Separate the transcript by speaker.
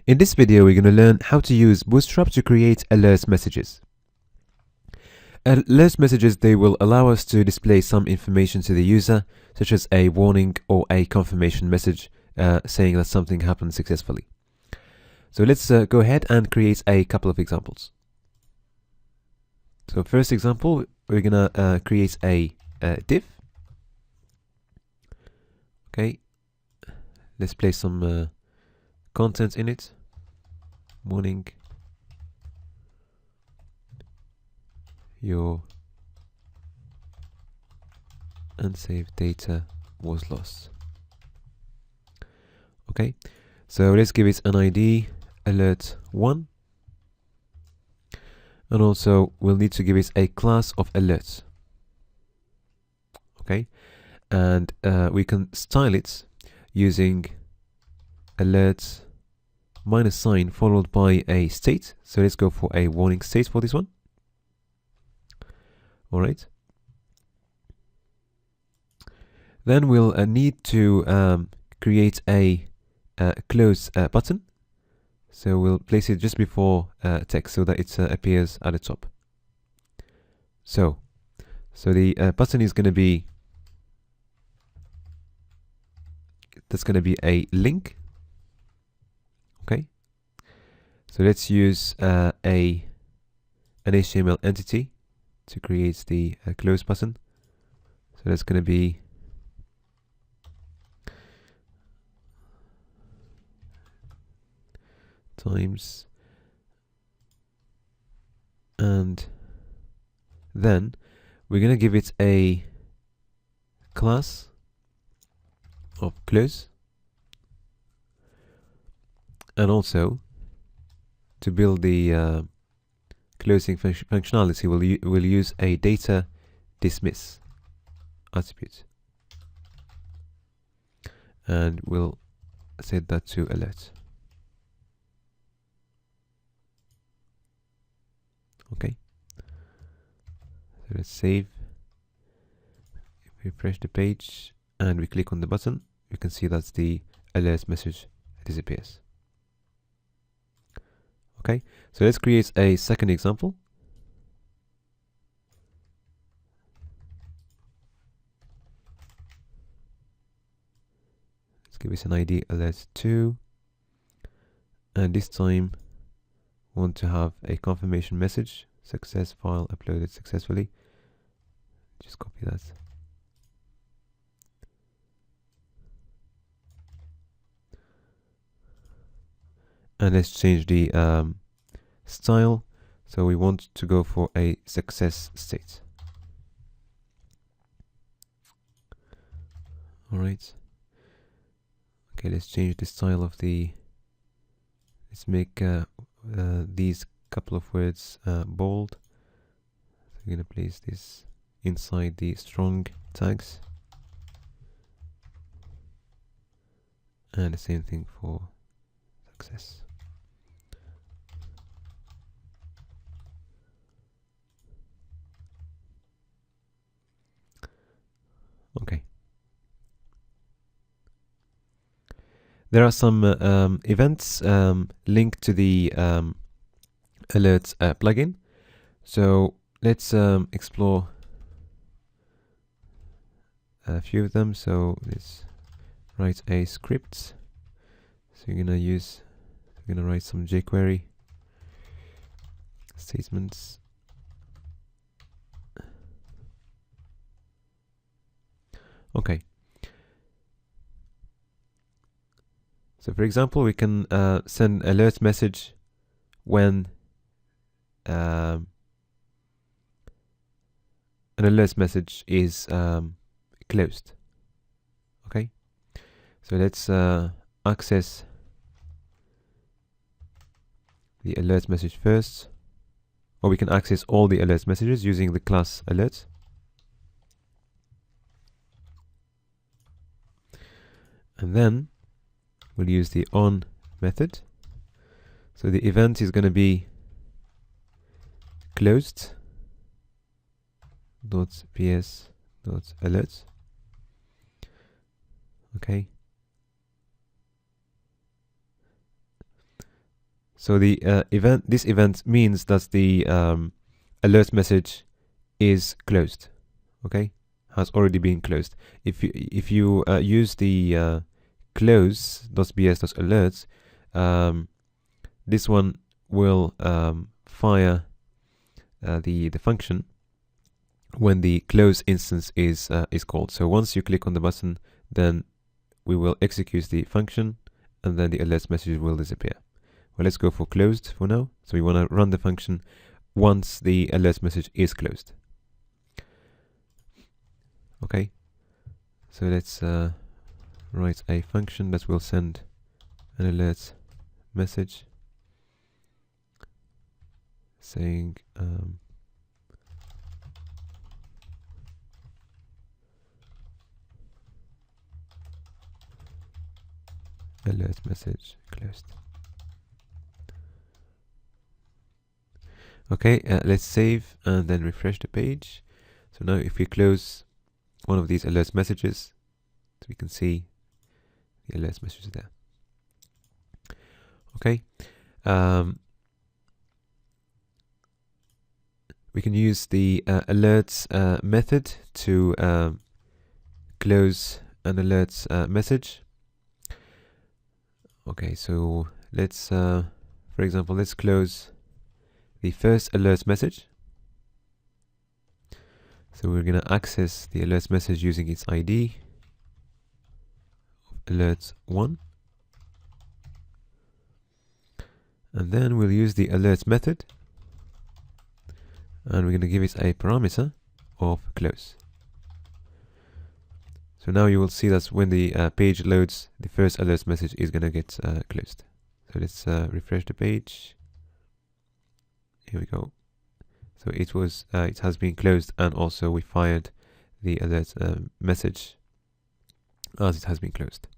Speaker 1: In this video, we're going to learn how to use Bootstrap to create alert messages. Alert messages, they will allow us to display some information to the user, such as a warning or a confirmation message saying that something happened successfully. So let's go ahead and create a couple of examples. So first example, we're going to create a div. Okay, let's place some content in it. Warning, your unsaved data was lost. Okay, so let's give it an ID, alert1, and also we'll need to give it a class of alert. Okay, and we can style it using alert minus sign followed by a state. So let's go for a warning state for this one. All right. Then we'll need to create a close button. So we'll place it just before text so that it appears at the top. So the button is going to be, that's going to be a link. Okay, so let's use an HTML entity to create the close button. So that's going to be times, and then we're going to give it a class of close. And also, to build the closing functionality, we'll use a data dismiss attribute, and we'll set that to alert. Okay, so let's save. If we refresh the page and we click on the button, you can see that the alert message disappears. Okay, so let's create a second example. Let's give it an ID alert2, and this time we want to have a confirmation message: success file uploaded successfully. Just copy that. And let's change the style. So we want to go for a success state. All right. Okay, let's change the style of the. Let's make these couple of words bold. So we're gonna place this inside the strong tags, and the same thing for success. Okay. There are some events linked to the alerts plugin. So let's explore a few of them. So let's write a script. So you're gonna write some jQuery statements. Okay. So for example, we can send alert message when an alert message is closed. Okay. So let's access the alert message first, or we can access all the alert messages using the class alert. And then we'll use the on method. So the event is going to be closed .ps .alert. Okay. So the this event means that the alert message is closed. Okay, has already been closed. If you use the close.bs.alerts, this one will fire the function when the close instance is called. So once you click on the button, then we will execute the function, and then the alert message will disappear. Well, let's go for closed for now. So we want to run the function once the alert message is closed. Okay, so let's write a function that will send an alert message saying alert message closed. Okay, let's save and then refresh the page. So now if we close one of these alert messages, so we can see the alert message there. Okay, we can use the alerts method to close an alerts message. Okay, so let's for example, let's close the first alert message. So we're going to access the alert message using its ID alert 1, and then we'll use the alert method, and we're going to give it a parameter of close. So now you will see that when the page loads, the first alert message is going to get closed. So let's refresh the page. Here we go. So it has been closed, and also we fired the alert message as it has been closed.